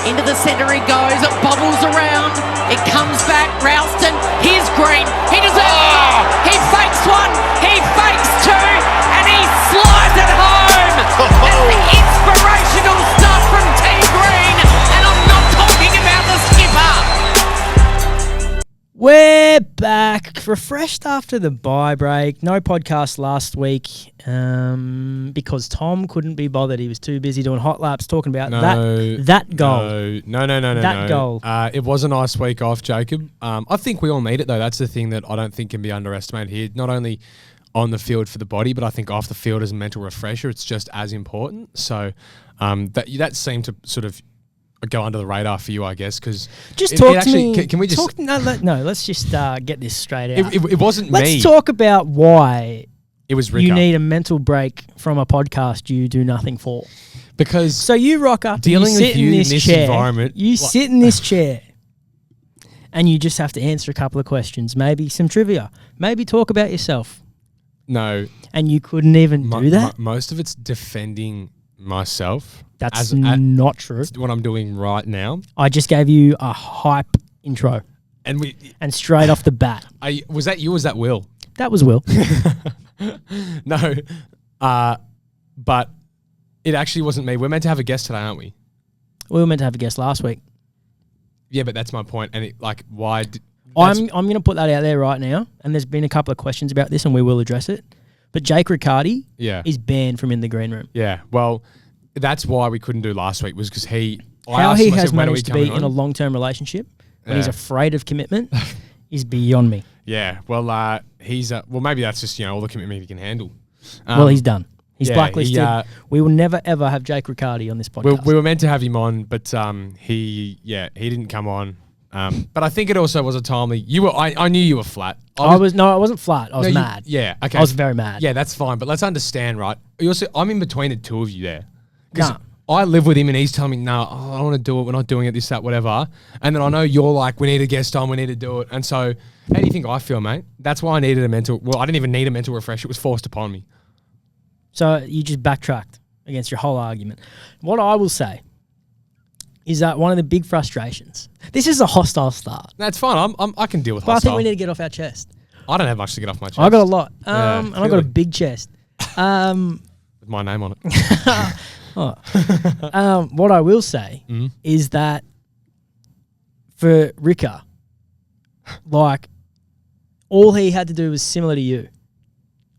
Into the centre he goes. It bobbles around. It comes back. Ralston. Here's Green. He does it. He fakes one. He fakes two. And he slides it home. That's the inspirational stuff from T Green. And I'm not talking about the skipper. We're back, refreshed after the bye break. No podcast last week because Tom couldn't be bothered. He was too busy doing hot laps, talking about that goal. No. That goal. It was a nice week off, Jacob. I think we all need it, though. That's the thing that I don't think can be underestimated here. Not only on the field for the body, but I think off the field as a mental refresher, it's just as important. So that seemed to sort of go under the radar for you, I guess, because just talk to me. Can we just no? Let's just get this straight out. It wasn't me. Let's talk about why it was Ricker. You need a mental break from a podcast you do nothing for. Because so you rock up, dealing you sit with you in this chair, environment. You sit in this chair, and you just have to answer a couple of questions, maybe some trivia, maybe talk about yourself. No, and you couldn't even do that. Most of it's defending myself. That's not true. What I'm doing right now. I just gave you a hype intro, and straight off the bat. Was that you? Or was that Will? That was Will. No, but it actually wasn't me. We're meant to have a guest today, aren't we? We were meant to have a guest last week. Yeah, but that's my point. And why? I'm going to put that out there right now. And there's been a couple of questions about this, and we will address it. But Jake Riccardi is banned from In the Green Room. Yeah, well, that's why we couldn't do last week, was because he has managed to be in a long-term relationship when he's afraid of commitment is beyond me. Yeah, well, he's maybe that's just all the commitment he can handle. Well, he's done. He's blacklisted. We will never ever have Jake Riccardi on this podcast. We were meant to have him on, but he didn't come on. But I think it also was a timely. I knew you were flat. I wasn't flat. I was mad. Yeah, okay. I was very mad. Yeah, that's fine. But let's understand, right? I'm in between the two of you there. Because I live with him and he's telling me, no, I don't want to do it. We're not doing it, this, that, whatever. And then I know you're like, we need a guest on, we need to do it. And so how do you think I feel, mate? That's why I needed I didn't even need a mental refresh. It was forced upon me. So you just backtracked against your whole argument. What I will say is that one of the big frustrations. This is a hostile start. That's fine. I can deal with but hostile. I think we need to get off our chest. I don't have much to get off my chest. I got a lot. And I've got a big chest. With my name on it. What I will say is that for Ricker, all he had to do was similar to you.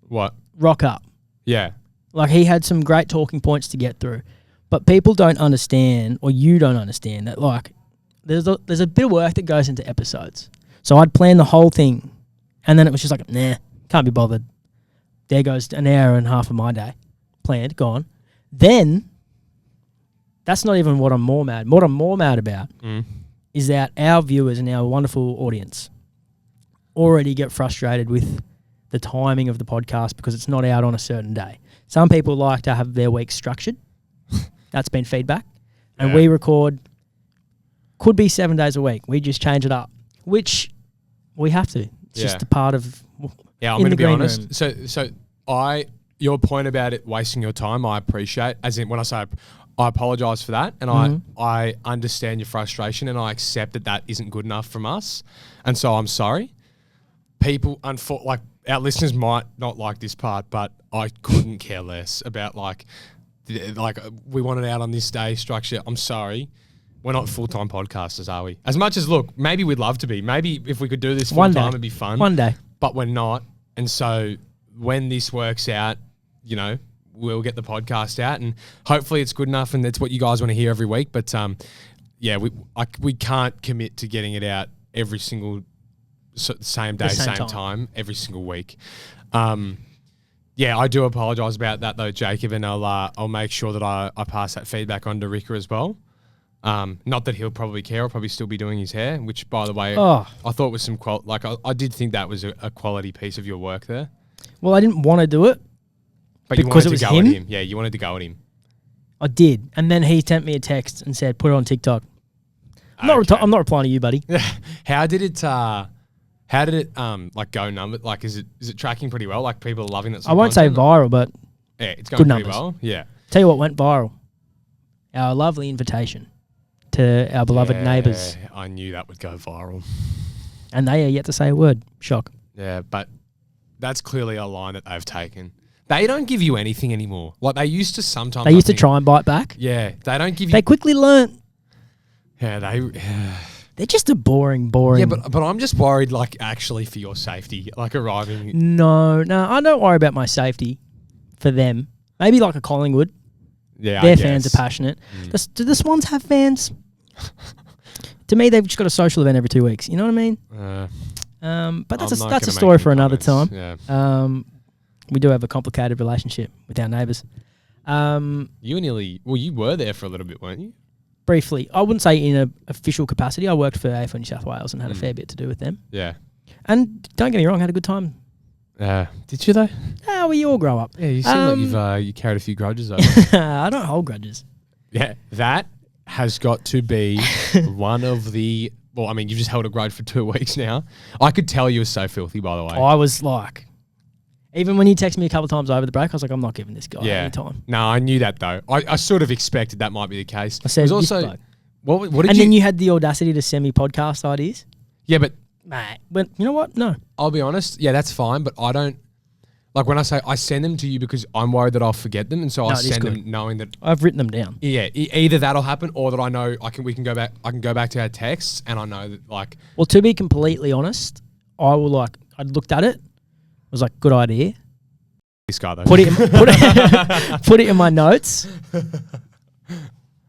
What? Rock up. Yeah. He had some great talking points to get through. But people don't understand, or you don't understand, that there's a bit of work that goes into episodes. So I'd plan the whole thing, and then it was just like, nah, can't be bothered. There goes an hour and a half of my day. Planned, gone. Then, that's not even what I'm more mad. What I'm more mad about is that our viewers and our wonderful audience already get frustrated with the timing of the podcast because it's not out on a certain day. Some people like to have their week structured. That's been feedback. And we record, could be 7 days a week. We just change it up, which we have to. It's just a part of I'm going to be honest. So your point about it wasting your time, I appreciate. As in, when I say I apologise for that, and I understand your frustration, and I accept that isn't good enough from us, and so I'm sorry. People, our listeners might not like this part, but I couldn't care less about we want it out on this day structure. I'm sorry. We're not full-time podcasters, are we? As much as, look, maybe we'd love to be. Maybe if we could do this full-time, it'd be fun. One day. But we're not. And so when this works out, we'll get the podcast out, and hopefully it's good enough and that's what you guys want to hear every week. But, we can't commit to getting it out every single same day, same time, every single week. I do apologise about that though, Jacob, and I'll make sure that I pass that feedback on to Ricker as well. Not that he'll probably care. I'll probably still be doing his hair, which, by the way, I thought was some I did think that was a quality piece of your work there. Well, I didn't want to do it, but you wanted to go at him. Yeah, you wanted to go at him. I did, and then he sent me a text and said, "Put it on TikTok." I'm not replying to you, buddy. How did it go number? Is it tracking pretty well? People are loving it. I won't say viral, but yeah, it's going good pretty numbers. well. Yeah. Tell you what went viral. Our lovely invitation to our beloved neighbours. I knew that would go viral. And they are yet to say a word. Shock. Yeah, but that's clearly a line that they've taken. They don't give you anything anymore. Like they used to sometimes. They used to try and bite back. Yeah, they don't give you. They quickly learnt. Yeah, They're just a boring. Yeah, but I'm just worried, like, actually for your safety, like arriving. No, I don't worry about my safety for them. Maybe like a Collingwood. Yeah, their fans are passionate. Do the Swans have fans? To me, they've just got a social event every 2 weeks. You know what I mean? But that's a story for another time. Yeah. We do have a complicated relationship with our neighbours. You were there for a little bit, weren't you? Briefly. I wouldn't say in an official capacity. I worked for AFL New South Wales and had a fair bit to do with them. Yeah. And don't get me wrong, had a good time. Did you though? We all grow up. Yeah, you seem like you carried a few grudges over. I don't hold grudges. Yeah, that has got to be one of the... Well, I mean, you've just held a grudge for 2 weeks now. I could tell you were so filthy, by the way. I was like... Even when you texted me a couple of times over the break, I was like, I'm not giving this guy any time. No, I knew that though. I sort of expected that might be the case. I said, also, what did and then you had the audacity to send me podcast ideas? Yeah, but... Mate, but you know what? No. I'll be honest. Yeah, that's fine, but I don't... Like when I say I send them to you because I'm worried that I'll forget them, and so I send them knowing that... I've written them down. Yeah, either that'll happen or that I know we can go back. I can go back to our texts and I know that like... Well, to be completely honest, I looked at it, was like, good idea. This guy though. Put it in my notes, and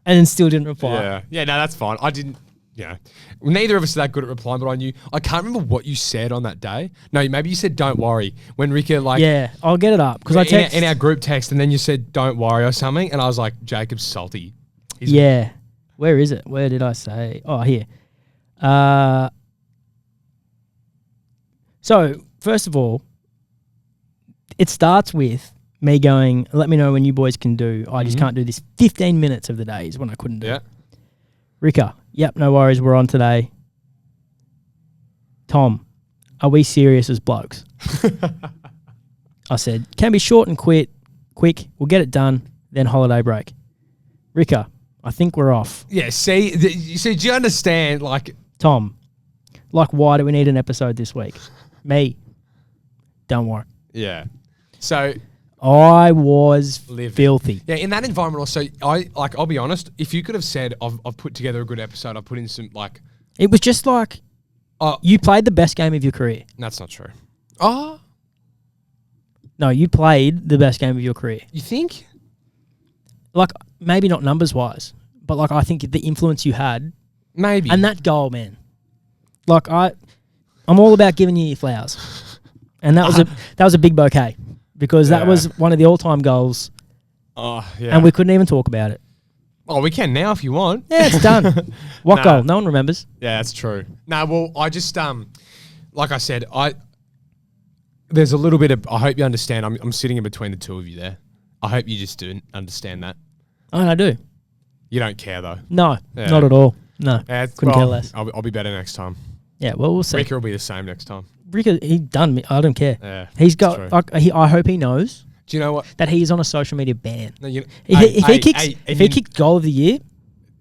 then still didn't reply. Yeah, no, that's fine. I didn't. Yeah, neither of us are that good at replying, but I knew. I can't remember what you said on that day. No, maybe you said "Don't worry" when Rika like. Yeah, I'll get it up because I text in our group text, and then you said "Don't worry" or something, and I was like, "Jacob's salty." Yeah, where is it? Where did I say? Oh, here. So first of all. It starts with me going, let me know when you boys can do. I just can't do this. 15 minutes of the day is when I couldn't do it. Rika, yep, no worries. We're on today. Tom, are we serious as blokes? I said, can be short and quick. We'll get it done. Then holiday break. Rika, I think we're off. Yeah, see, do you understand? Like, Tom, like, why do we need an episode this week? Me, don't worry. Yeah. So I was filthy. Yeah, in that environment also, I'll be honest, if you could have said, I've put together a good episode, I've put in some, like... It was just like, you played the best game of your career. That's not true. No, you played the best game of your career. You think? Like, maybe not numbers-wise, but, like, I think the influence you had... Maybe. And that goal, man. Like, I'm all about giving you your flowers. And that was a big bouquet. Because that was one of the all-time goals. Oh, yeah. And we couldn't even talk about it. Oh, we can now if you want. Yeah, it's done. What goal? No one remembers. Yeah, that's true. No, well, I just, like I said, there's a little bit of, I hope you understand, I'm sitting in between the two of you there. I hope you just do understand that. Oh, I do. You don't care though. No, not at all. No, couldn't care less. I'll be better next time. Yeah, well, we'll see. Rika will be the same next time. Rika, he done me. I don't care. Yeah, he's got. I hope he knows. Do you know what? That he's on a social media ban. No, if he kicks goal of the year,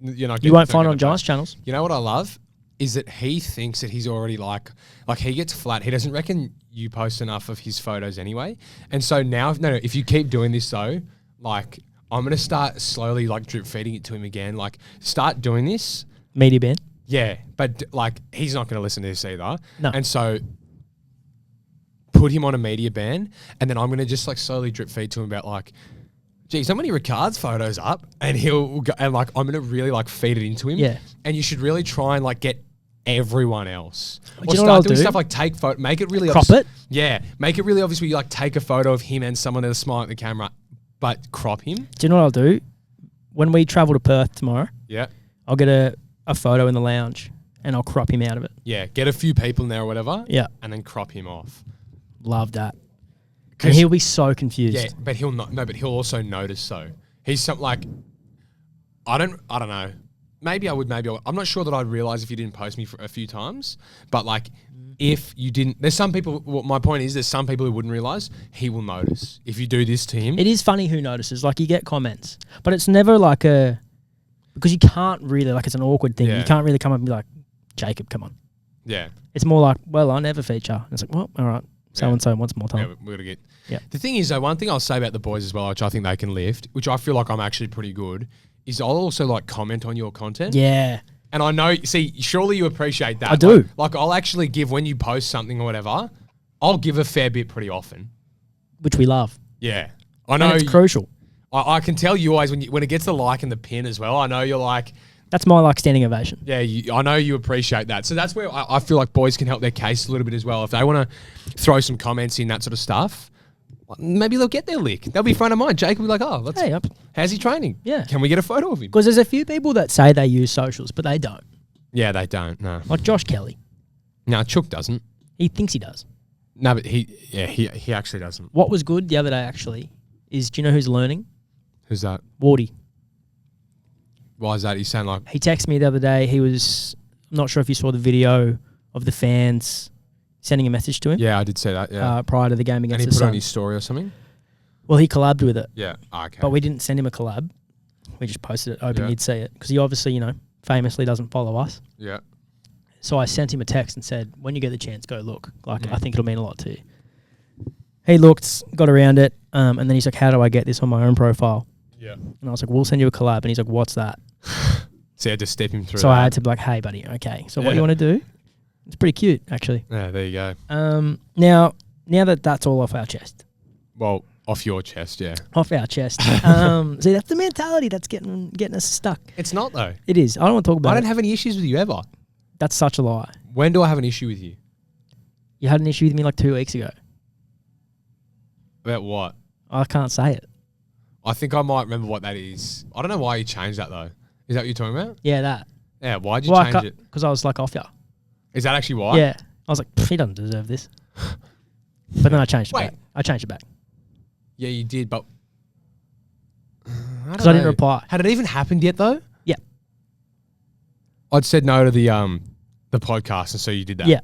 you won't find it on Giants channels. You know what I love is that he thinks that he's already like he gets flat. He doesn't reckon you post enough of his photos anyway. And so now, if you keep doing this though, like I'm gonna start slowly like drip feeding it to him again. Like start doing this. Media ban. Yeah, but like he's not going to listen to this either. No. And so put him on a media ban, and then I'm going to just like slowly drip feed to him about like, geez, how many Ricard's photos up? And he'll go, and like I'm going to really like feed it into him. Yeah. And you should really try and like get everyone else. Or start doing stuff like take photo, make it really crop it. Yeah, make it really obvious where you like take a photo of him and someone that's smiling at the camera, but crop him. Do you know what I'll do? When we travel to Perth tomorrow, I'll get a photo in the lounge and I'll crop him out of it. Yeah, get a few people in there or whatever. Yeah. And then crop him off. Love that. And he'll be so confused. Yeah, but he'll not. No, but he'll also notice though. He's something like, I don't know. Maybe I would. Maybe I would. I'm not sure that I'd realize if you didn't post me for a few times. But like, if you didn't, there's some people. Well, my point is, there's some people who wouldn't realize. He will notice if you do this to him. It is funny who notices. Like you get comments, but it's never like a. because you can't really, like, it's an awkward thing. Yeah. You can't really come up and be like, Jacob, come on. Yeah. It's more like, well, I never feature. And it's like, well, all right, Yeah. so wants more time. Yeah, we got to get. Yeah. The thing is, though, one thing I'll say about the boys as well, which I think they can lift, which I feel like I'm actually pretty good, is I'll also like comment on your content. Yeah. And I know, see, surely you appreciate that. I do. Like I'll actually give, when you post something or whatever, I'll give a fair bit pretty often. Which we love. Yeah. I know. And it's crucial. I can tell you always when it gets the like and the pin as well, I know you're like, That's my, like, standing ovation. yeah, I know you appreciate that. So that's where I feel like boys can help their case a little bit as well. If they want to throw some comments in, that sort of stuff, maybe they'll get their lick. They'll be front of mind. Jake will be like, oh, Hey, how's he training? Yeah. Can we get a photo of him? because there's a few people that say they use socials, but they don't. Yeah, they don't. No. Like Josh Kelly. No, Chook doesn't. He thinks he does. No, but he actually doesn't. What was good the other day, actually, is, do you know who's learning? Who's that? Wardy. Why is that? You sound like... He texted me the other day. I'm not sure if you saw the video of the fans sending a message to him. Yeah, I did say that, yeah. Prior to the game And against he the put it on Suns. his story or something? Well, he collabed with it, Yeah. Okay. but we didn't send him a collab. We just posted it, hoping Yeah. he'd see it, because he obviously, famously doesn't follow us. Yeah. So I sent him a text and said, when you get the chance, go look. Like, I think it'll mean a lot to you. He looked, got around it, and then he's like, how do I get this on my own profile? Yeah. And I was like, we'll send you a collab. And he's like, what's that? So you had to step him through So that. I had to be like, hey, buddy, okay. So what do Yeah. you want to do? It's pretty cute, actually. Yeah, there you go. Now that that's all off our chest, Well, off your chest, yeah. see, that's the mentality that's getting us stuck. It's not, though. It is. I don't want to talk about I it. don't have any issues with you ever. That's such a lie. When do I have an issue with you? You had an issue with me like 2 weeks ago. About what? I can't say it. I think I might remember what that is. I don't know why you changed that, though. Is that what you're talking about? Yeah, that. Yeah, why'd you change it? Because I was like off ya. Is that actually why? Yeah. I was like, he doesn't deserve this. But then I changed it Wait. back. I changed it back. Yeah, you did, but... Because I didn't reply. Had it even happened yet, though? Yeah. I'd said no to the podcast, and so you did that. Yeah.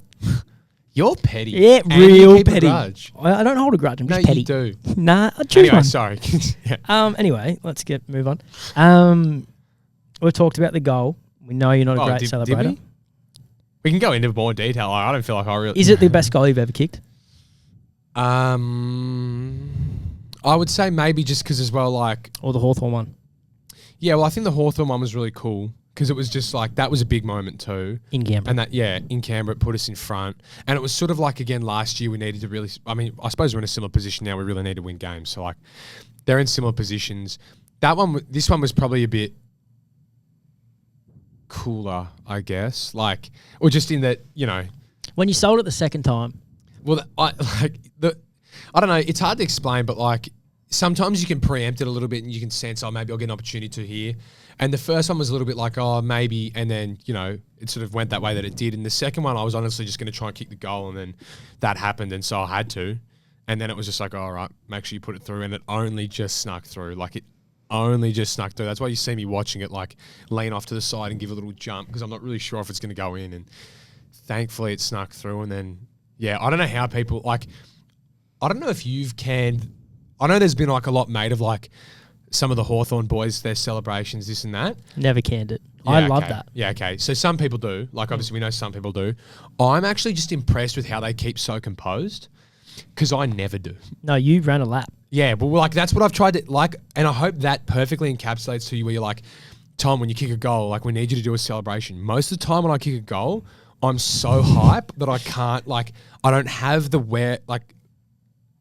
You're petty. Yeah, And you real keep a petty. grudge. I don't hold a grudge. I'm No, just petty. you do. Nah, I choose Anyway, one. sorry. Yeah. Anyway, let's move on. We've talked about the goal. We know you're not a Oh, great did celebrator. we? We can go into more detail. I don't feel like I really... Is it the best goal you've ever kicked? I would say maybe just because as well, like... Or the Hawthorn one? Yeah, well, I think the Hawthorn one was really cool because it was just like, that was a big moment too. In Canberra. And that, yeah, in Canberra, it put us in front. And it was sort of like, again, last year we needed to really... I mean, I suppose we're in a similar position now. We really need to win games. So, like, they're in similar positions. This one was probably a bit cooler, I guess. Like, or just in that, When you sold it the second time, well, I don't know. It's hard to explain, but like sometimes you can preempt it a little bit and you can sense, oh, maybe I'll get an opportunity to here. And the first one was a little bit like, oh, maybe. And then, it sort of went that way that it did. And the second one, I was honestly just going to try and kick the goal. And then that happened. And so I had to. And then it was just like, all right, make sure you put it through. And it only just snuck through. Like it only just snuck through. That's why you see me watching it, like lean off to the side and give a little jump because I'm not really sure if it's going to go in. And thankfully it snuck through. And then, yeah, I don't know how people, like, I don't know if you've canned. I know there's been like a lot made of like some of the Hawthorn boys, their celebrations, this and that. never canned it. Yeah, I love okay. that. Yeah, okay. So some people do. Like, obviously, we know some people do. I'm actually just impressed with how they keep so composed because I never do. No, you ran a lap. Yeah, but like that's what I've tried to like, and I hope that perfectly encapsulates to you where you're like, Tom, when you kick a goal, like we need you to do a celebration. Most of the time when I kick a goal, I'm so hype that I can't I don't have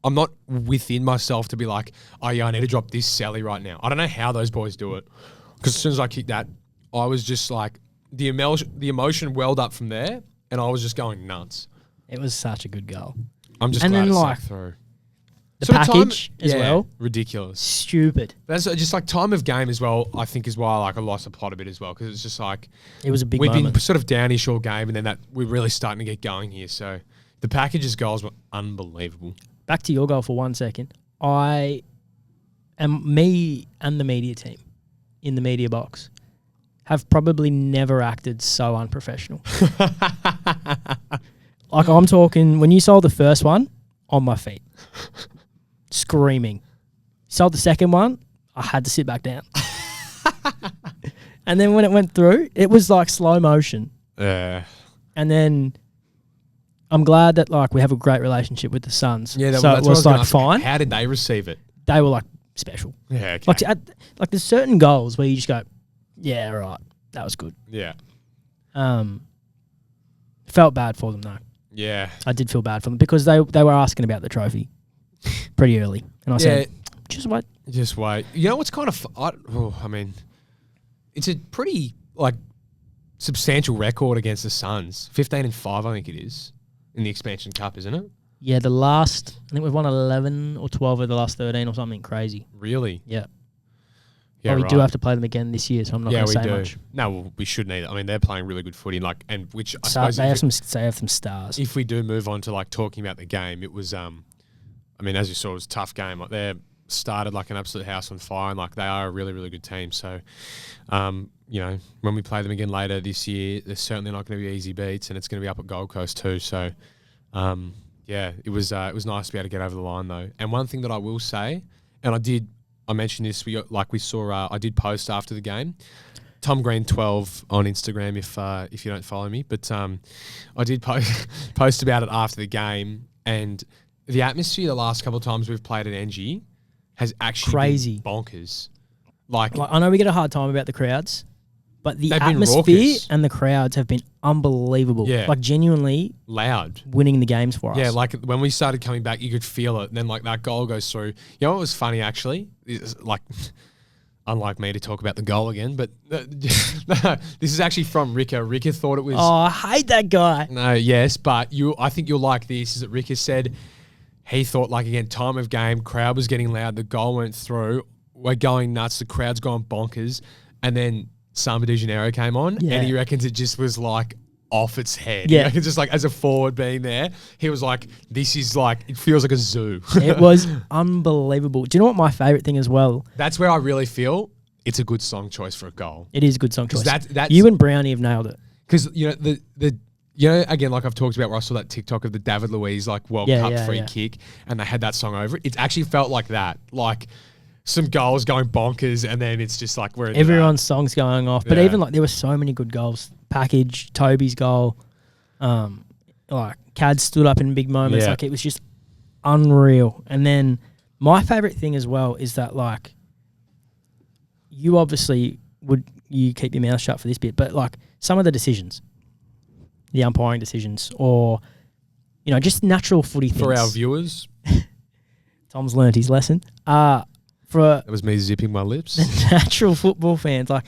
I'm not within myself to be like, oh yeah, I need to drop this Sally right now. I don't know how those boys do it because as soon as I kicked that, I was just like the emotion welled up from there, and I was just going nuts. It was such a good goal. I'm just And glad then, it like, snuck through. The Sort of time- package as yeah, well. ridiculous. Stupid. That's just like time of game as well. I think is why I lost the plot a bit as well because it's just like It was a big we've moment. been sort of downish all game, and then that we're really starting to get going here. So the packages goals were unbelievable. Back to your goal for 1 second. Me and the media team in the media box have probably never acted so unprofessional. Like I'm talking, when you sold the first one, on my feet, screaming. Sold the second one, I had to sit back down. And then when it went through, it was like slow motion. Yeah. And then I'm glad that like we have a great relationship with the Suns. Yeah, so it was like fine. How did they receive it? They were like special. Yeah, okay. Like there's certain goals where you just go, yeah, right, that was good. Yeah. Felt bad for them though. Yeah. I did feel bad for them because they were asking about the trophy pretty early, and I said, just wait. Just wait. You know what's kind of? I mean, it's a pretty like substantial record against the Suns. 15-5, I think it is, in the Expansion Cup, isn't it? Yeah, I think we've won 11 or 12 of the last 13 or something crazy. Really? Yeah. Yeah, but we do have to play them again this year, so I'm not going to say much. No, well, we shouldn't either. I mean, they're playing really good footy, like, and which I suppose they have some stars. If we do move on to like talking about the game, it was, I mean, as you saw, it was a tough game. Like they started like an absolute house on fire, and like they are a really, really good team. So, you know, when we play them again later this year, they're certainly not going to be easy beats, and it's going to be up at Gold Coast too. So, yeah, it was nice to be able to get over the line though. And one thing that I will say, and I mentioned this. I did post after the game. Tom Green 12 on Instagram if you don't follow me, but I did post about it after the game, and the atmosphere the last couple of times we've played at NG has actually crazy been bonkers. Like I know we get a hard time about the crowds, but the they've atmosphere and the crowds have been unbelievable. Yeah. Like genuinely loud, winning the games for us. Yeah, like when we started coming back, you could feel it. And then like that goal goes through. You know what was funny actually? Is like, unlike me to talk about the goal again, but this is actually from Ricker. Ricker thought it was. Oh, I hate that guy. No, yes, but I think you'll like this. Is that Ricker said he thought like again time of game, crowd was getting loud, the goal went through, we're going nuts, the crowd's going bonkers, and then Samba de Janeiro came on, and he reckons it just was like off its head. Yeah. He reckons just like as a forward being there, he was like, this is like, it feels like a zoo. It was unbelievable. Do you know what my favourite thing as well? That's where I really feel it's a good song choice for a goal. It is a good song choice. That's you and Brownie have nailed it. Because, you know, you know, again, like I've talked about where I saw that TikTok of the David Luiz like World Cup free kick, and they had that song over it. It actually felt like that. Like some goals going bonkers, and then it's just like everyone's songs going off. But even like there were so many good goals. Package, Toby's goal, like Cad stood up in big moments. Like it was just unreal. And then my favourite thing as well is that like you obviously you keep your mouth shut for this bit, but like some of the decisions, the umpiring decisions, or you know just natural footy things for our viewers. Tom's learnt his lesson. That was me zipping my lips. The natural football fans, like,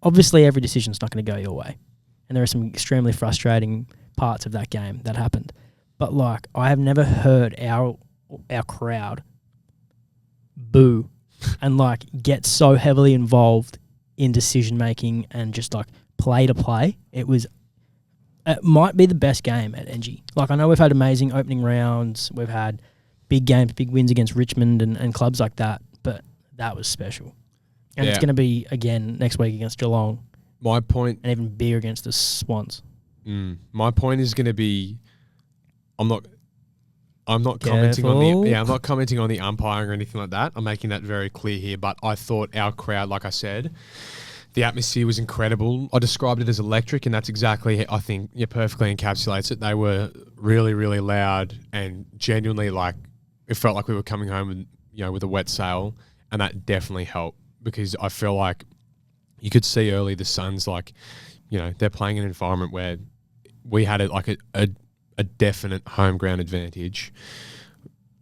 obviously every decision's not going to go your way. And there are some extremely frustrating parts of that game that happened. But, like, I have never heard our crowd boo and, like, get so heavily involved in decision-making and just, like, play to play. It might be the best game at NG. Like, I know we've had amazing opening rounds. We've had big games, big wins against Richmond and clubs like that. But that was special. And it's going to be, again, next week against Geelong. My point... And even bigger against the Swans. My point is going to be... I'm not commenting on the... Yeah, I'm not commenting on the umpiring or anything like that. I'm making that very clear here. But I thought our crowd, like I said, the atmosphere was incredible. I described it as electric, and that's exactly, I think, perfectly encapsulates it. They were really, really loud and genuinely, like, it felt like we were coming home with, with a wet sail, and that definitely helped because I feel like you could see early the Suns, like, they're playing in an environment where we had a definite home ground advantage.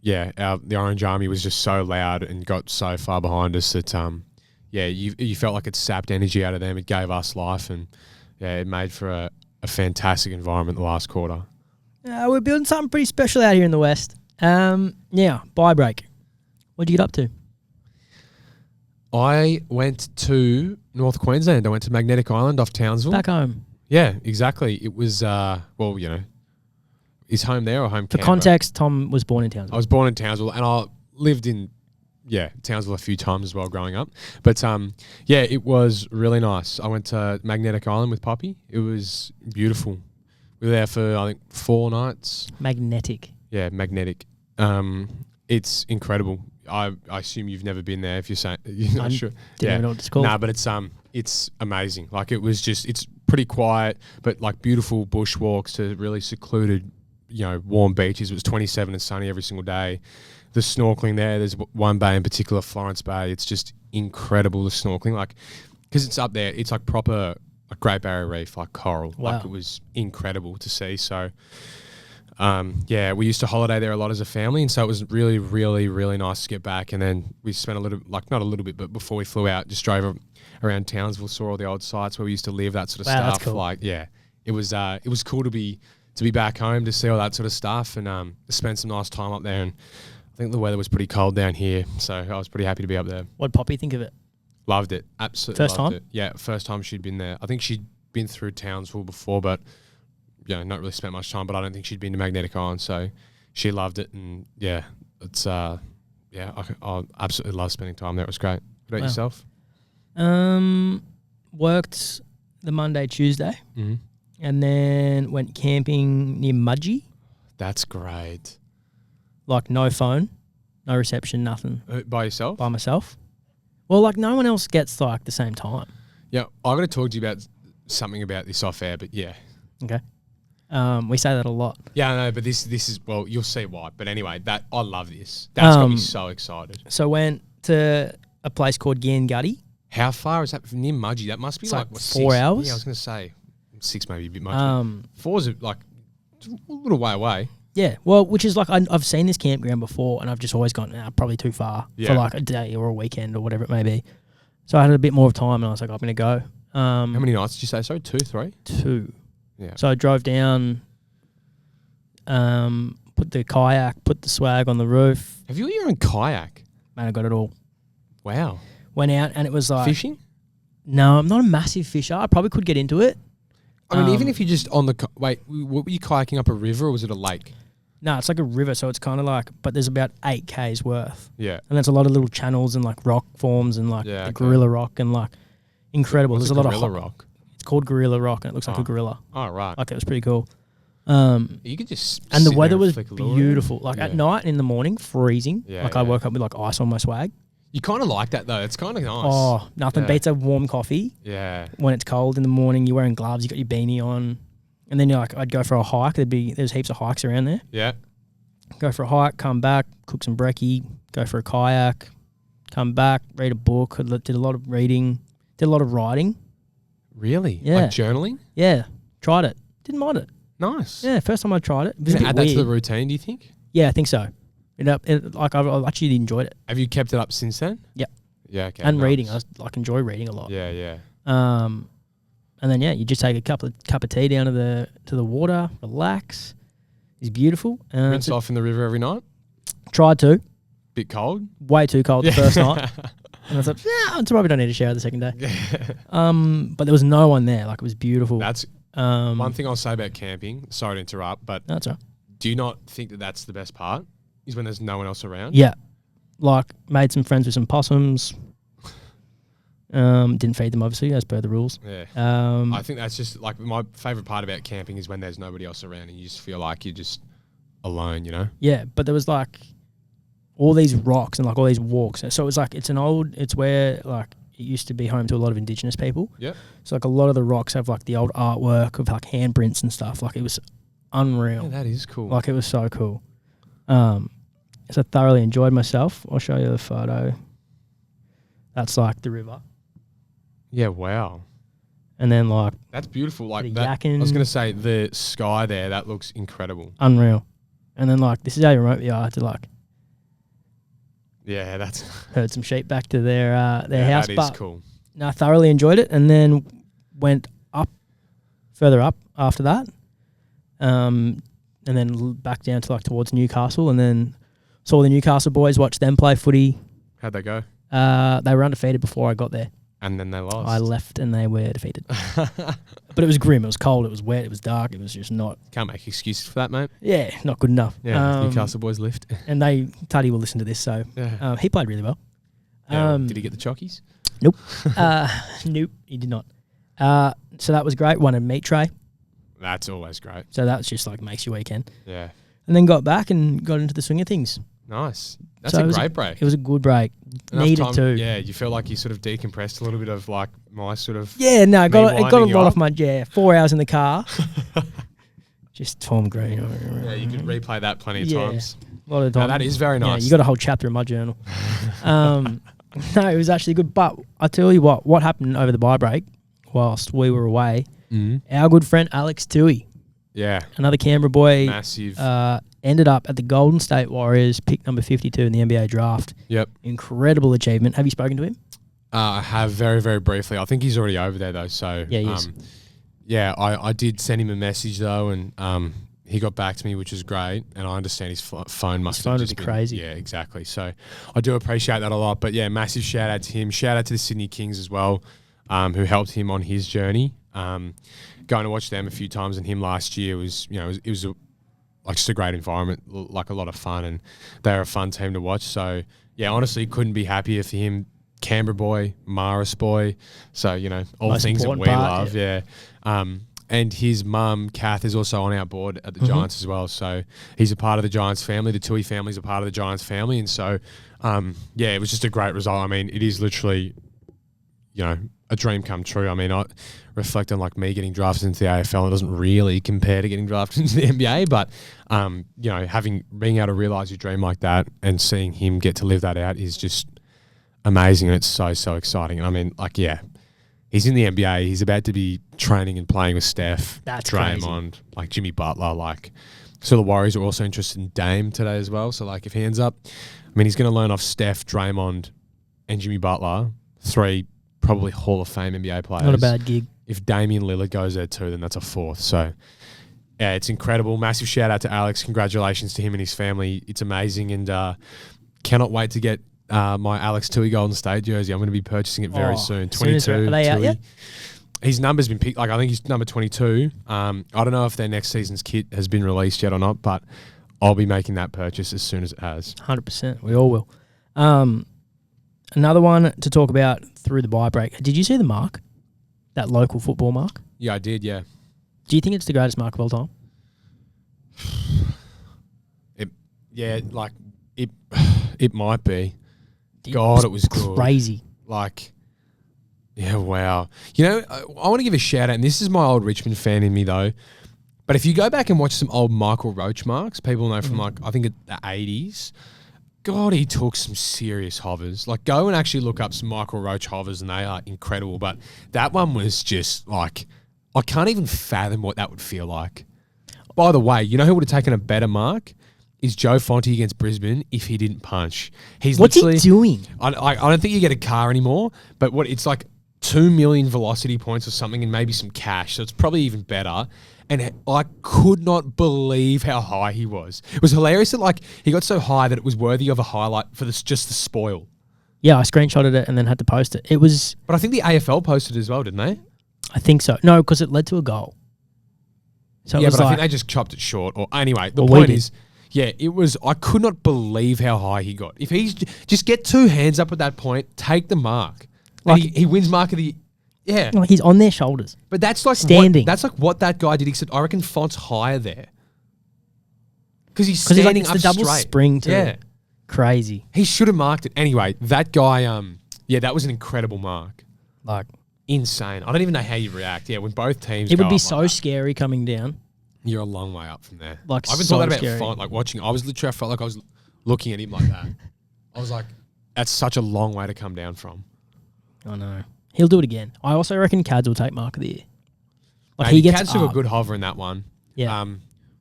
Yeah, the Orange Army was just so loud and got so far behind us that, you felt like it sapped energy out of them. It gave us life, and it made for a fantastic environment the last quarter. We're building something pretty special out here in the West. Bye break. What'd you get up to? I went to North Queensland. I went to Magnetic Island off Townsville. Back home. Yeah, exactly. It was, is home there or home For Canberra? context, Tom was born in Townsville. I was born in Townsville, and I lived in, Townsville a few times as well growing up. But, it was really nice. I went to Magnetic Island with Poppy. It was beautiful. We were there for, I think, 4 nights. Magnetic. Yeah, Magnetic. It's incredible. I assume you've never been there if you're saying you're not sure. Didn't even know what it's called. Nah, but it's it's amazing. Like it was just, it's pretty quiet, but like beautiful bushwalks to really secluded, warm beaches. It was 27 and sunny every single day. The snorkeling there, there's one bay in particular, Florence Bay. It's just incredible, the snorkeling. Like, because it's up there, it's like proper like Great Barrier Reef, like coral. Wow. Like it was incredible to see. So, we used to holiday there a lot as a family, and so it was really, really, really nice to get back. And then we spent a little, like not a little bit, but before we flew out, just drove around Townsville, saw all the old sites where we used to live, that sort of Wow, stuff. that's cool. Like, it was cool to be back home to see all that sort of stuff, and spend some nice time up there. And I think the weather was pretty cold down here, so I was pretty happy to be up there. What'd Poppy think of it? Loved it. Absolutely First loved time? it. Yeah, first time she'd been there. I think she'd been through Townsville before, but not really spent much time. But I don't think she'd been to Magnetic Island, so she loved it. And it's I absolutely love spending time there. It was great. What about yourself? Worked the Monday, Tuesday, Mm-hmm. and then went camping near Mudgee. That's great. Like no phone, no reception, nothing. By yourself? By myself. Well, like no one else gets like the same time. Yeah, I got to talk to you about something about this off air, but yeah. Okay. We say that a lot. Yeah, I know, but this is, well, you'll see why. But anyway, I love this. That's got me so excited. So went to a place called Gangutty. How far is that from near Mudgee? That must be It's like like what, 4 6? hours? Yeah, I was going to say 6, maybe a bit much. 4's like a little way away. Yeah, well, which is like I've seen this campground before, and I've just always gone, probably too far for like a day or a weekend or whatever it may be. So I had a bit more of time, and I was like, I'm going to go. How many nights did you say? Sorry, 2, 3? 2. Yeah. So I drove down, put the kayak, put the swag on the roof. Have you got your own kayak? Man, I got it all. Wow. Went out, and it was like Fishing? No, I'm not a massive fisher. I probably could get into it. I mean, even if you're just on the wait, what were you kayaking up a river or was it a lake? No, it's like a river, so it's kind of like, but there's about 8 Ks worth. Yeah. And there's a lot of little channels and like rock forms and like the gorilla rock and like incredible. What's There's a lot of gorilla rock. It's called Gorilla Rock, and it looks like a gorilla. Oh, right. Like it was pretty cool. You could just And the sit weather there was flick a lure in. beautiful. Like at night and in the morning, freezing. Yeah, like I woke up with like ice on my swag. You kind of like that though. It's kind of nice. Oh, nothing beats a warm coffee. Yeah. When it's cold in the morning, you're wearing gloves, you got your beanie on, and then you're like, I'd go for a hike. There's heaps of hikes around there. Yeah. Go for a hike, come back, cook some brekkie, go for a kayak, come back, read a book. Did a lot of reading, did a lot of writing. Really? Yeah. Like journaling? Yeah, tried it. Didn't mind it. Nice. Yeah, first time I tried it. It was a Can bit add that to weird. the routine, do you think? Yeah, I think so. Like I've actually enjoyed it. Have you kept it up since then? Yep. Yeah, okay. And nice. reading, I enjoy reading a lot. Yeah, yeah. And then you just take a cup of tea down to the water, relax. It's beautiful. Rinse off in the river every night? Tried to. Bit cold? Way too cold the first night. And I thought, I probably don't need a shower the second day. But there was no one there. Like it was beautiful. That's one thing I'll say about camping. Sorry to interrupt, but that's right. Do you not think that that's the best part? Is when there's no one else around? Yeah. Like made some friends with some possums. Didn't feed them obviously as per the rules. Yeah. I think that's just like my favorite part about camping is when there's nobody else around and you just feel like you're just alone, you know? Yeah, but there was like all these rocks and like all these walks. So it was like it's where like it used to be home to a lot of Indigenous people. Yeah. So like a lot of the rocks have like the old artwork of like handprints and stuff. Like it was unreal. Yeah, that is cool. Like it was so cool. So I thoroughly enjoyed myself. I'll show you the photo. That's like the river. Yeah, wow. And then like that's beautiful. Like the that, I yakking. was gonna say the sky there, that looks incredible. Unreal. And then like this is how remote we are to like Yeah, that's herd some sheep back to their house. That is but cool. No, I thoroughly enjoyed it, and then went further up after that, and then back down to like towards Newcastle, and then saw the Newcastle boys, watched them play footy. How'd they go? They were undefeated before I got there. And then they lost. I left and they were defeated. But it was grim. It was cold. It was wet. It was dark. It was just not. Can't make excuses for that, mate. Yeah, not good enough. Yeah, Newcastle boys lift. And Tuddy will listen to this, so he played really well. Yeah, did he get the chockies? Nope. Nope, he did not. So that was great. Won a meat tray. That's always great. So that was just like makes your weekend. Yeah. And then got back and got into the swing of things. Nice. That's So a it was great break. It was a good break. Enough Needed time- to. Yeah, you feel like you sort of decompressed a little bit of like my sort of. Yeah, no, it got a winding you lot up. off my 4 hours in the car. Just Tom Green. Yeah, you could replay that plenty of times. A lot of No, time. that is very nice. Yeah, you got a whole chapter in my journal. No, it was actually good. But I tell you what happened over the bye break whilst we were away, our good friend Alex Toohey, Yeah, another Canberra boy, massive. ended up at the Golden State Warriors, pick number 52 in the NBA draft. Yep. Incredible achievement. Have you spoken to him? I have very, very briefly. I think he's already over there though. So Yeah, he is. yeah, I did send him a message though, and he got back to me, which is great. And I understand his phone must phone have would just be been crazy. Yeah, exactly. So I do appreciate that a lot. But yeah, massive shout out to him. Shout out to the Sydney Kings as well, who helped him on his journey. Going to watch them a few times and him last year was, it was like just a great environment, like a lot of fun, and they're a fun team to watch. So yeah, honestly, couldn't be happier for him. Canberra boy, Maris boy. So, all Most things that we important part, love. Yeah. And his mum, Kath, is also on our board at the Giants as well. So he's a part of the Giants family. The Toohey family is a part of the Giants family. And so, yeah, it was just a great result. I mean, it is literally, a dream come true. I mean, I reflect on like me getting drafted into the AFL. It doesn't really compare to getting drafted into the NBA, but being able to realize your dream like that and seeing him get to live that out is just amazing, and it's so exciting. And I mean, like, yeah, he's in the NBA. He's about to be training and playing with Steph, That's Draymond, like Jimmy Butler. Like, so the Warriors are also interested in Dame today as well. So like, if he ends up, I mean, he's going to learn off Steph, Draymond, and Jimmy Butler, 3 probably Hall of Fame NBA players. Not a bad gig. If Damian Lillard goes there too, then that's a 4th. So, yeah, it's incredible. Massive shout out to Alex. Congratulations to him and his family. It's amazing, and cannot wait to get my Alex Toohey Golden State jersey. I'm going to be purchasing it very soon. 22. Are they out Toohey. yet? His number's been picked. Like, I think he's number 22. I don't know if their next season's kit has been released yet or not, but I'll be making that purchase as soon as it has. 100%. We all will. Another one to talk about through the bye break. Did you see the mark? That local football mark? Yeah, I did, yeah. Do you think it's the greatest mark of all time? It might be. God, it was good. Crazy. Like, yeah, wow. I want to give a shout out, and this is my old Richmond fan in me though, but if you go back and watch some old Michael Roach marks, people know from like, I think the 80s, God, he took some serious hovers. Like, go and actually look up some Michael Roach hovers, and they are incredible. But that one was just like, I can't even fathom what that would feel like. By the way, you know who would have taken a better mark? Is Joe Fonte against Brisbane if he didn't punch. What's he doing? I don't think you get a car anymore, but it's like 2 million velocity points or something, and maybe some cash. So it's probably even better. And I could not believe how high he was. It was hilarious that like he got so high that it was worthy of a highlight for just the spoil. Yeah, I screenshotted it and then had to post it. It was... But I think the AFL posted it as well, didn't they? I think so. No, because it led to a goal. So yeah, it was but I like, think they just chopped it short. Or anyway, the Well, we point did. is, yeah, it was. I could not believe how high he got. If he's just get 2 hands up at that point, take the mark. Like- And he wins mark of the. Yeah, like he's on their shoulders. but that's like Standing. That's like what that guy did. Except I reckon Font's higher there because he's Because standing it's up the double straight. spring too. Yeah, Crazy. he should have marked it anyway. That guy, yeah, that was an incredible mark. Like, Insane. I don't even know how you react. Yeah, when both teams. it would go be up so like that, scary coming down. you're a long way up from there. Like, I even so thought that about scary. Font. Like watching, I felt like I was looking at him like that. I was like, that's such a long way to come down from. I know. He'll do it again. I also reckon Cads will take mark of the year. Like, Maybe he gets Cats took a up. good hover in that one. Yeah.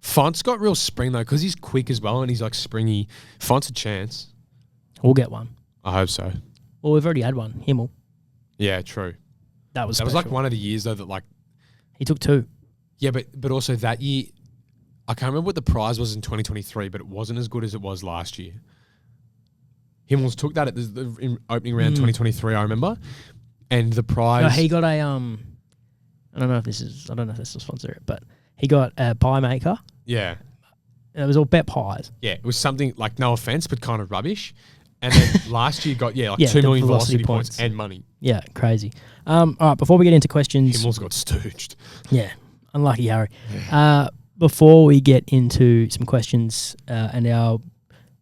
Font's got real spring though, because he's quick as well and he's like springy. Font's a chance. We'll get one. I hope so. Well, we've already had one. Himmel. Yeah, true. That was That was like special. one of the years though that like, He took 2. yeah, but also that year, I can't remember what the prize was in 2023, but it wasn't as good as it was last year. Himmels took that at the in opening round 2023, I remember, and the prize. No, he got a I don't know if this will sponsor it, but he got a pie maker. yeah, And it was all bet pies. yeah, it was something like, no offense, but kind of rubbish. And then last year got 2 the million velocity velocity points points. and money. Yeah, crazy. All right, before we get into questions, Himmels got stooged. yeah, unlucky Harry. Before we get into some questions and our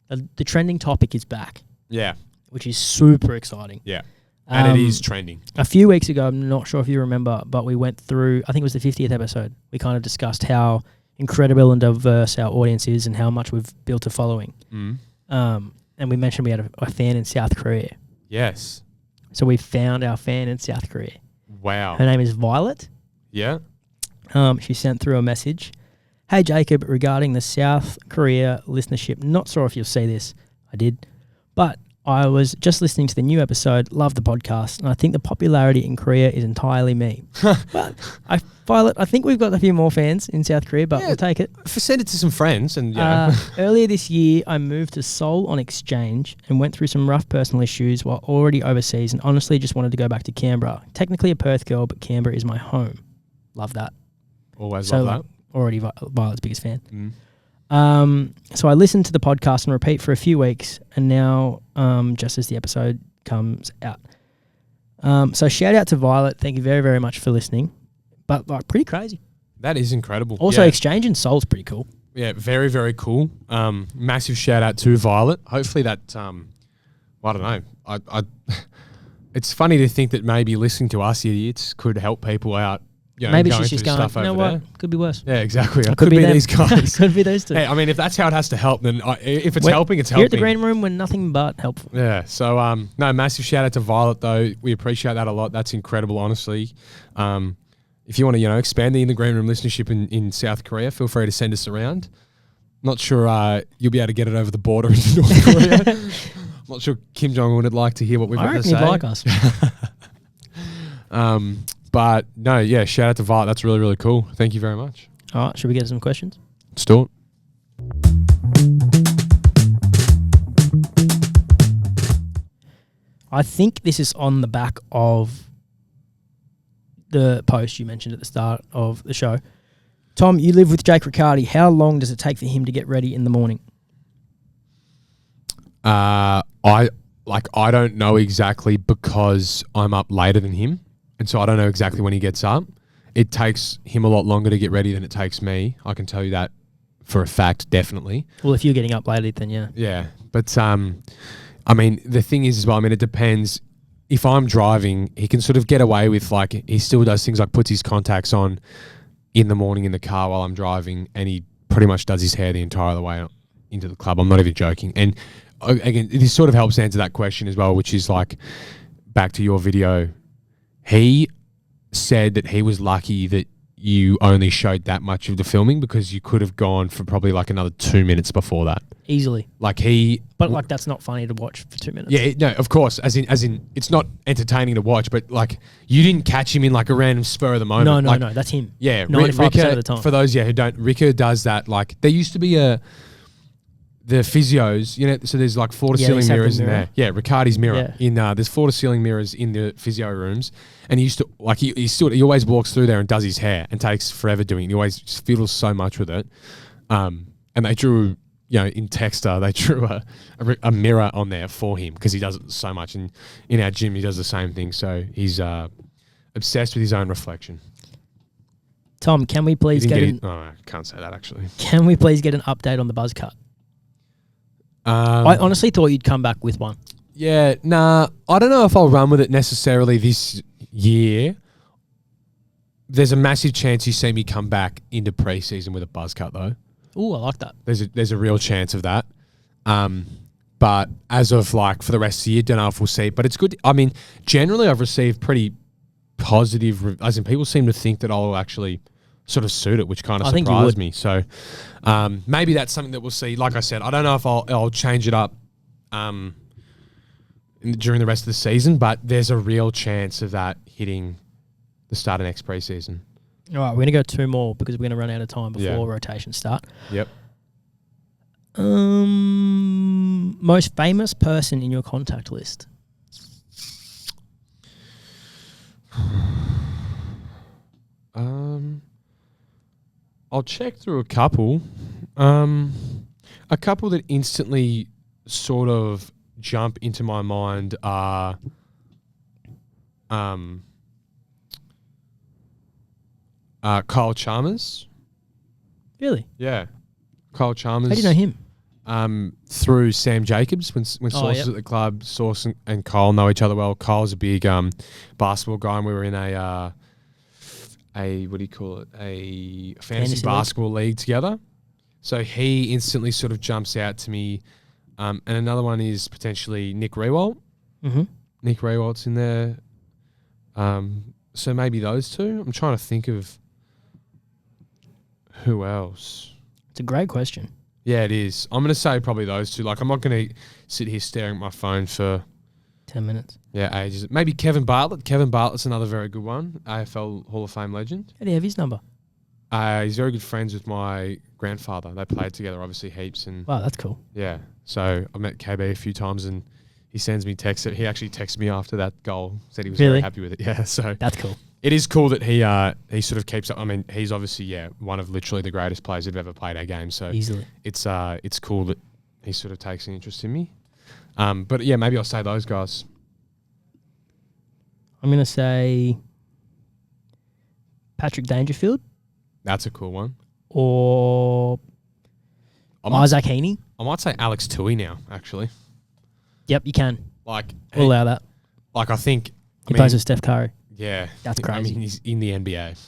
The trending topic is back, Yeah. which is super exciting. Yeah. And it is Um, trending. A few weeks ago, I'm not sure if you remember, but we went through, I think it was the 50th episode. We kind of discussed how incredible and diverse our audience is and how much we've built a following. Mm. And we mentioned we had a fan in South Korea. Yes. So we found our fan in South Korea. Wow. Her name is Violet. Yeah. She sent through a message. Hey, Jacob, regarding the South Korea listenership, not sure if you'll see this. I did. But I was just listening to the new episode, love the podcast, and I think the popularity in Korea is entirely me. But Violet, I think we've got a few more fans in South Korea, but we'll take it. Send it to some friends and yeah. Earlier this year, I moved to Seoul on exchange and went through some rough personal issues while already overseas and honestly just wanted to go back to Canberra. Technically a Perth girl, but Canberra is my home. Love that. Always So love that. already Violet's biggest fan. Mm. So I listened to the podcast and repeat for a few weeks, and now just as the episode comes out. So shout out to Violet. Thank you very, very much for listening. But like pretty crazy. That is incredible. Also, yeah. Exchange in Seoul's pretty cool. Yeah, very, very cool. Massive shout out to Violet. Hopefully that, I don't know. I it's funny to think that maybe listening to us idiots could help people out. You know, Maybe going she's just through going, stuff you know over what? there. Could be worse. Yeah, exactly. It Could could be them. these guys. Could be those two. Hey, I mean, if that's how it has to help, then if it's helping, it's Here helping. at the Green Room, we're nothing but helpful. Yeah. So, no, massive shout out to Violet though. We appreciate that a lot. That's incredible, honestly. If you want to, expand the In the Green Room listenership in South Korea, feel free to send us around. Not sure you'll be able to get it over the border into North Korea. Not sure Kim Jong-un would like to hear what we've got to say. He'd like us. But no, yeah, shout out to Violet. That's really, really cool. Thank you very much. All right, should we get some questions? Let's do it. I think this is on the back of the post you mentioned at the start of the show. Tom, you live with Jake Riccardi. How long does it take for him to get ready in the morning? I don't know exactly because I'm up later than him. And so I don't know exactly when he gets up. It takes him a lot longer to get ready than it takes me. I can tell you that for a fact, definitely. Well, if you're getting up later, then yeah. Yeah. But, I mean, the thing is as well, it depends. If I'm driving, he can sort of get away with, he still does things like puts his contacts on in the morning in the car while I'm driving, and he pretty much does his hair the entire way into the club. I'm not even joking. And again, this sort of helps answer that question as well, which is back to your video. He said that he was lucky that you only showed that much of the filming because you could have gone for probably another 2 minutes before that. Easily. But that's not funny to watch for 2 minutes. Yeah, no, of course. As in, it's not entertaining to watch, but you didn't catch him in a random spur of the moment. No, that's him. Yeah, 95% of the time. For those who don't, Ricker does that. There used to be the physios, so there's floor to ceiling mirrors in there. Yeah, Riccardi's mirror there's floor to ceiling mirrors in the physio rooms, and he used to he always walks through there and does his hair and takes forever doing it. He always fiddles so much with it. And they drew, in Texter, they drew a mirror on there for him because he does it so much. And in our gym, he does the same thing. So he's obsessed with his own reflection. Tom, can we please I can't say that actually. Can we please get an update on the buzz cut? I honestly thought you'd come back with one. Yeah, nah, I don't know if I'll run with it necessarily this year. There's a massive chance you see me come back into pre-season with a buzz cut though. Ooh, I like that. There's a real chance of that. But as of for the rest of the year, don't know if we'll see. But it's good. I mean, generally I've received pretty positive, as in people seem to think that I'll actually sort of suit it, which kind of surprised me. So maybe that's something that we'll see. Like I said, I don't know if I'll change it up during the rest of the season, but there's a real chance of that hitting the start of next pre-season. All right, we're going to go two more because we're going to run out of time before rotations start. Yep. Most famous person in your contact list? I'll check through a couple. A couple that instantly sort of jump into my mind are Kyle Chalmers. Really? Yeah. Kyle Chalmers. How do you know him? through Sam Jacobs when Sauce at the club. Sauce and Kyle know each other well. Kyle's a big basketball guy, and we were in a what do you call it? A fantasy basketball league together. So he instantly sort of jumps out to me. And another one is potentially Nick Rewalt. Mm-hmm. Nick Rewalt's in there. So maybe those two. I'm trying to think of who else. It's a great question. Yeah, it is. I'm going to say probably those two. Like, I'm not going to sit here staring at my phone for 10 minutes. Yeah, ages. Maybe Kevin Bartlett. Kevin Bartlett's another very good one. AFL Hall of Fame legend. How do you have his number? He's very good friends with my grandfather. They played together, obviously, heaps. And wow, that's cool. Yeah. So I met KB a few times, and he sends me texts. He actually texted me after that goal. Said he was very happy with it. Yeah. So that's cool. It is cool that he sort of keeps up. I mean, he's obviously one of literally the greatest players who've ever played our game. So easily, it's cool that he sort of takes an interest in me. But yeah, maybe I'll say those guys. I'm gonna say Patrick Dangerfield. That's a cool one. Or Isaac Heaney. I might say Alex Tui now, actually. Yep, you can. Like, we'll allow that. Like, I think he plays with Steph Curry. Yeah, that's crazy. I mean, he's in the NBA.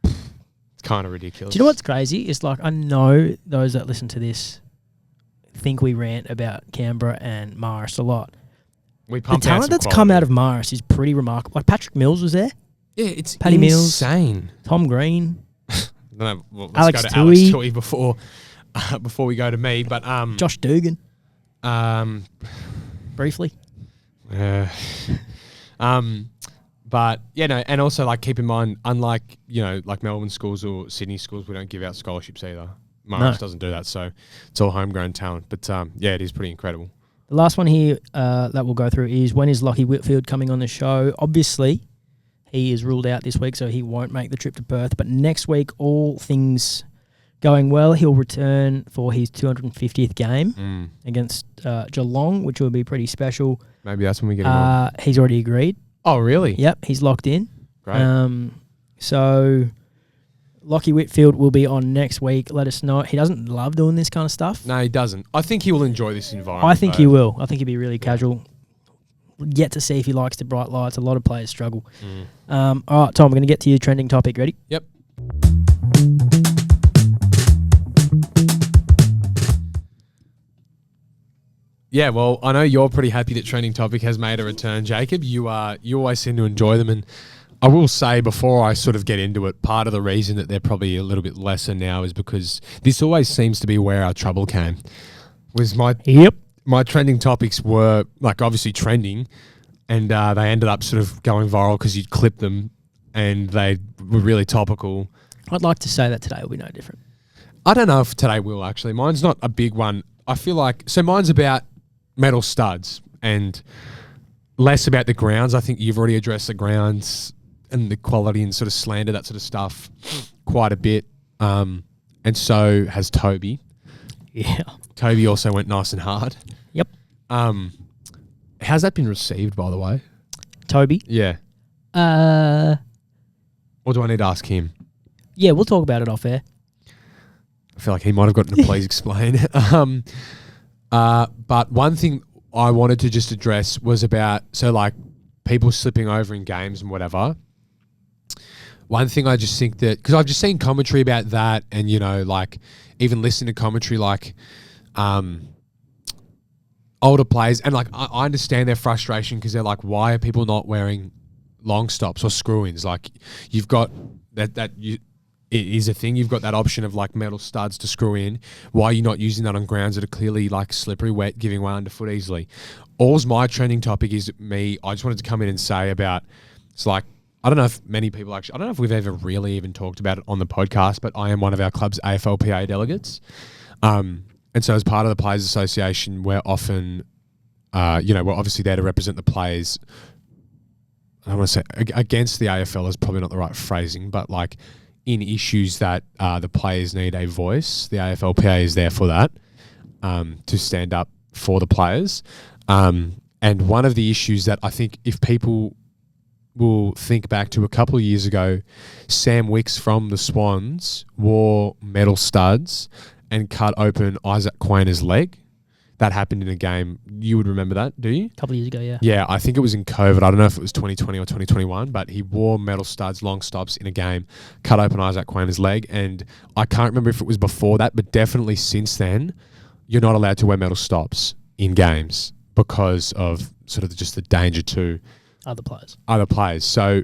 It's kind of ridiculous. Do you know what's crazy? It's like, I know those that listen to this think we rant about Canberra and Marist a lot. We pump the talent that's come out of Marist is pretty remarkable. Like, Patrick Mills was there. Yeah, it's Paddy insane. Mills, Tom Green. No, well, let's Alex go to Tui. Alex Tui before we go to me. But Josh Dugan. Briefly. But yeah, no, and also like keep in mind, unlike like Melbourne schools or Sydney schools, we don't give out scholarships either. Marist doesn't do that, so it's all homegrown talent. But yeah, it is pretty incredible. The last one here that we'll go through is, when is Lachie Whitfield coming on the show? Obviously, he is ruled out this week, so he won't make the trip to Perth. But next week, all things going well, he'll return for his 250th game against Geelong, which will be pretty special. Maybe that's when we get him on. He's already agreed. Oh, really? Yep, he's locked in. Great. So Lachie Whitfield will be on next week. Let us know. He doesn't love doing this kind of stuff. No, he doesn't. I think he will enjoy this environment. I think he will. I think he'll be really casual. Yet to see if he likes the bright lights. A lot of players struggle. All right, Tom, we're going to get to your trending topic. Ready? Yep. Yeah, well, I know you're pretty happy that Trending Topic has made a return, Jacob. You always seem to enjoy them, and I will say before I sort of get into it, part of the reason that they're probably a little bit lesser now is because this always seems to be where our trouble came. Was my Trending Topics were like obviously trending, and they ended up sort of going viral because you'd clip them, and they were really topical. I'd like to say that today will be no different. I don't know if today will actually. Mine's not a big one. I feel like mine's about metal studs and less about the grounds. I think you've already addressed the grounds and the quality and sort of slander, that sort of stuff, quite a bit. And so has Toby. Yeah. Toby also went nice and hard. Yep. How's that been received, by the way? Toby? Yeah. Or do I need to ask him? Yeah, we'll talk about it off air. I feel like he might have gotten to please explain. But one thing I wanted to just address was about, like people slipping over in games and whatever. One thing I just think that, because I've just seen commentary about that, and like even listening to commentary like older players, and like I understand their frustration because they're like, why are people not wearing long stops or screw-ins? Like you've got it is a thing. You've got that option of like metal studs to screw in. Why are you not using that on grounds that are clearly like slippery, wet, giving way underfoot easily? All's my trending topic is me. I just wanted to come in and say about, it's like, I don't know if many people actually, I don't know if we've ever really even talked about it on the podcast, but I am one of our club's AFLPA delegates. And so as part of the Players Association, we're often, we're obviously there to represent the players. I don't want to say against the AFL is probably not the right phrasing, but like, in issues that the players need a voice, the AFLPA is there for that, to stand up for the players. And one of the issues that I think, if people will think back to a couple of years ago, Sam Wicks from the Swans wore metal studs and cut open Isaac Quaner's leg. That happened in a game. You would remember that, do you? A couple of years ago, yeah. Yeah, I think it was in COVID. I don't know if it was 2020 or 2021, but he wore metal studs, long stops in a game, cut open Isaac Quaner's leg. And I can't remember if it was before that, but definitely since then, you're not allowed to wear metal stops in games because of sort of just the danger to Other players. So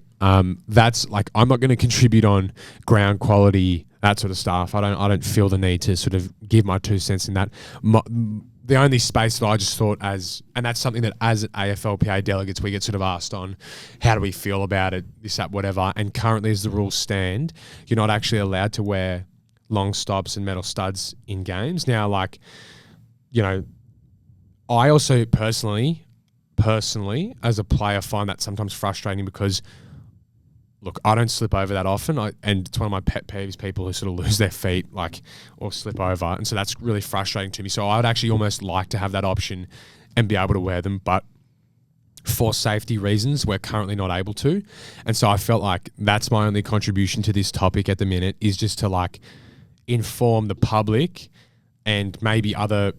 that's like, I'm not going to contribute on ground quality, that sort of stuff. I don't feel the need to sort of give my 2 cents in that. The only space that I just thought and that's something that as AFLPA delegates, we get sort of asked on, how do we feel about it, this, that, whatever. And currently as the rules stand, you're not actually allowed to wear long stops and metal studs in games. Now, like, you know, I also personally, as a player, find that sometimes frustrating because, look, I don't slip over that often, and it's one of my pet peeves, people who sort of lose their feet, like, or slip over, and so that's really frustrating to me. So I would actually almost like to have that option and be able to wear them, but for safety reasons, we're currently not able to, and so I felt like that's my only contribution to this topic at the minute, is just to, like, inform the public and maybe other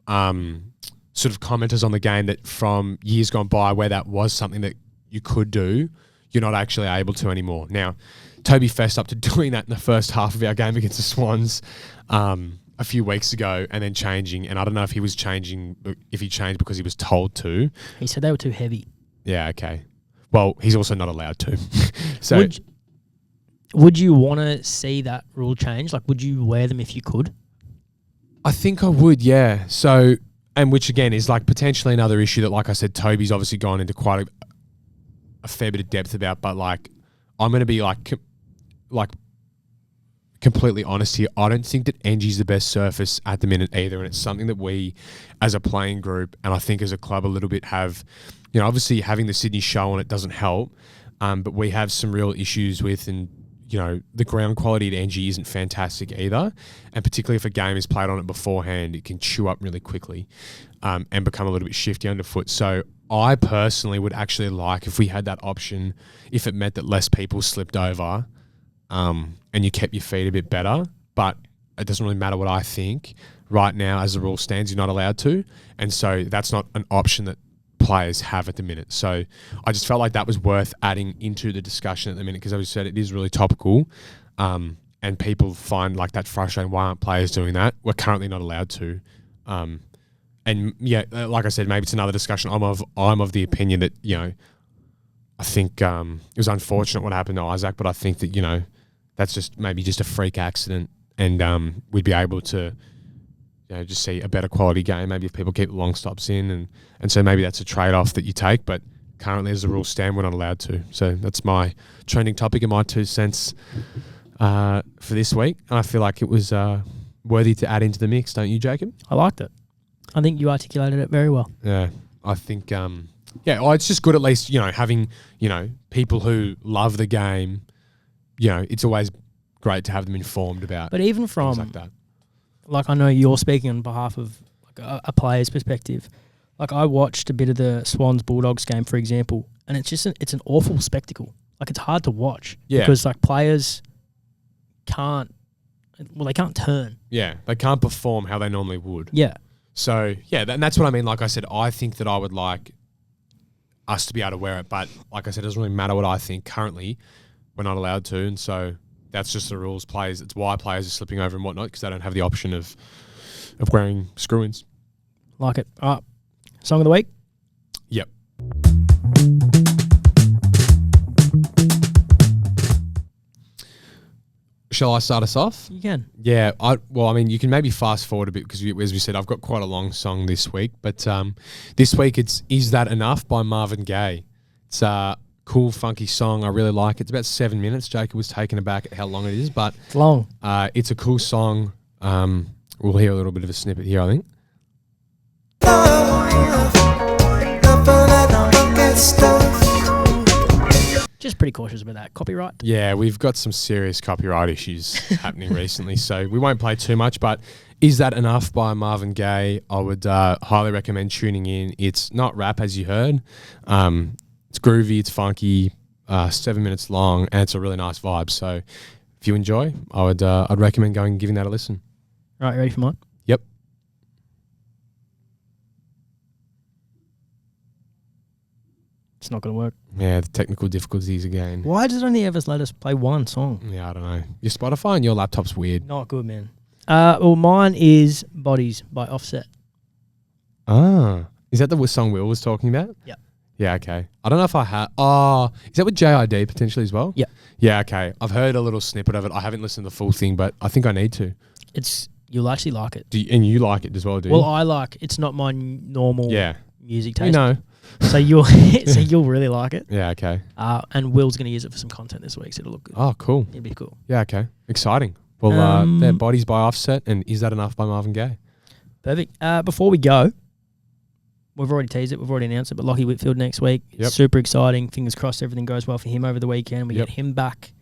sort of commenters on the game that from years gone by where that was something that you could do, you're not actually able to anymore. Now, Toby fessed up to doing that in the first half of our game against the Swans a few weeks ago and then changing. And I don't know if he changed because he was told to. He said they were too heavy. Yeah, okay. Well, he's also not allowed to. So would you want to see that rule change? Like, would you wear them if you could? I think I would, yeah. So, and which again is like potentially another issue that, like I said, Toby's obviously gone into quite a fair bit of depth about, but like, I'm going to be like completely honest here. I don't think that Engie's the best surface at the minute either. And it's something that we as a playing group, and I think as a club a little bit have, you know, obviously having the Sydney show on it doesn't help. But we have some real issues with, and you know, the ground quality at Engie isn't fantastic either. And particularly if a game is played on it beforehand, it can chew up really quickly and become a little bit shifty underfoot. So I personally would actually like if we had that option, if it meant that less people slipped over and you kept your feet a bit better. But it doesn't really matter what I think. Right now, as the rule stands, you're not allowed to. And so that's not an option that players have at the minute. So I just felt like that was worth adding into the discussion at the minute, because as I said, it is really topical and people find like that frustrating. Why aren't players doing that? We're currently not allowed to. And yeah, like I said, maybe it's another discussion. I'm of the opinion that, you know, I think it was unfortunate what happened to Isaac, but I think that, you know, that's just maybe just a freak accident, and we'd be able to, you know, just see a better quality game. Maybe if people keep the long stops in, and so maybe that's a trade-off that you take. But currently, as the rules stand, we're not allowed to. So that's my trending topic and my 2 cents for this week. And I feel like it was worthy to add into the mix, don't you, Jacob? I liked it. I think you articulated it very well. Yeah, I think, well, it's just good at least, you know, having, you know, people who love the game, you know, it's always great to have them informed about. But even from, things like that. Like, I know you're speaking on behalf of like a player's perspective. Like, I watched a bit of the Swans Bulldogs game, for example, and it's just it's an awful spectacle. Like, it's hard to watch because like players can't turn. Yeah, they can't perform how they normally would. Yeah. So yeah, and that's what I mean. Like I said, I think that I would like us to be able to wear it, but like I said, it doesn't really matter what I think. Currently, we're not allowed to, and so that's just the rules. Players, it's why players are slipping over and whatnot, because they don't have the option of wearing screw-ins. Like it. All right. Song of the week? Yep. Shall I start us off? You can. Yeah. Well, I mean, you can maybe fast forward a bit because, as we said, I've got quite a long song this week. But this week it's Is That Enough by Marvin Gaye. It's a cool, funky song. I really like it. It's about 7 minutes. Jacob was taken aback at how long it is, but it's long. It's a cool song. We'll hear a little bit of a snippet here, I think. Just pretty cautious about that. Copyright? Yeah, we've got some serious copyright issues happening recently, so we won't play too much, but Is That Enough by Marvin Gaye, I would highly recommend tuning in. It's not rap, as you heard. It's groovy, it's funky, 7 minutes long, and it's a really nice vibe. So if you enjoy, I'd recommend going and giving that a listen. Right, ready for mine? Yep. It's not going to work. Yeah, the technical difficulties again. Why does it only ever let us play one song? Yeah, I don't know. Your Spotify and your laptop's weird. Not good, man. Well, mine is Bodies by Offset. Ah. Is that the song Will was talking about? Yep. Yeah, okay. I don't know if I have. Oh, is that with JID potentially as well? Yep. Yeah, okay. I've heard a little snippet of it. I haven't listened to the full thing, but I think I need to. You'll actually like it. And you like it as well, do you? Well, I like it's not my normal music taste. You know. So you'll really like it. Yeah, okay. And Will's going to use it for some content this week, so it'll look good. Oh, cool. It'll be cool. Yeah, okay. Exciting. Well, their Bodies by Offset and Is That Enough by Marvin Gaye. Perfect. Before we go, we've already teased it, we've already announced it, but Lockie Whitfield next week. Yep. Super exciting. Fingers crossed everything goes well for him over the weekend. We get him back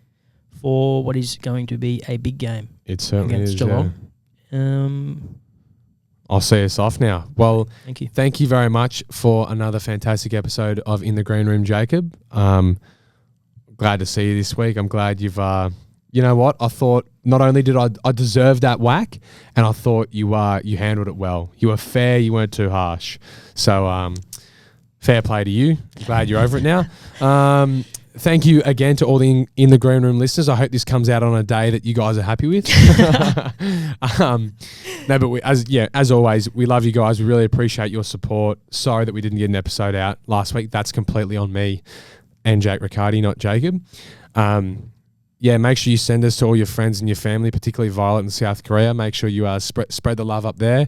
for what is going to be a big game. It certainly against is, Geelong. I'll see us off now. Well, thank you very much for another fantastic episode of In the Green Room, Jacob. Glad to see you this week. I'm glad you've, you know what? I thought not only did I deserve that whack, and I thought you handled it well. You were fair. You weren't too harsh. So fair play to you. Glad you're over it now. Thank you again to all the In the Green Room listeners. I hope this comes out on a day that you guys are happy with. No, but as always, we love you guys. We really appreciate your support. Sorry that we didn't get an episode out last week. That's completely on me and Jake Riccardi, not Jacob. Make sure you send us to all your friends and your family, particularly Violet in South Korea. Make sure you spread the love up there.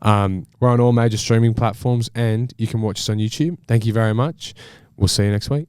We're on all major streaming platforms, and you can watch us on YouTube. Thank you very much. We'll see you next week.